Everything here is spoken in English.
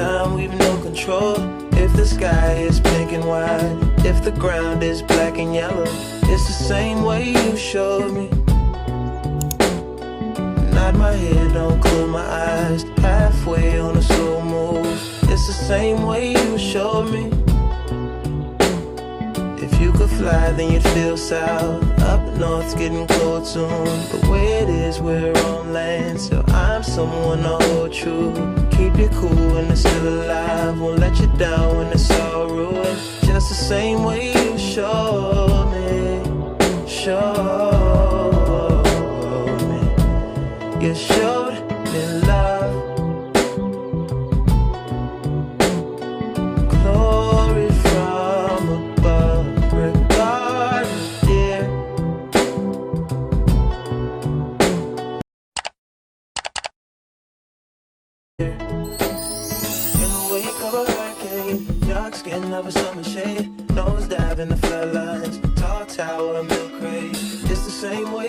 time we've no control. If the sky is pink and white, if the ground is black and yellow, it's the same way you showed me. Nod my head, don't close my eyes, halfway on a slow move. It's the same way you showed me. If you could fly, then you'd feel south. Up north's getting cold soon. The way it is, we're on land, so I'm someone to hold true. Keep you cool when it's still alive, won't let you down when it's all ruined. Just the same way you showed me, showed me. You showed me love, glory from above. Regardless, dear. In the wake of a hurricane, dark skin of a summer shade, nose dive in the floodlines, tall tower, milk crate. It's the same way.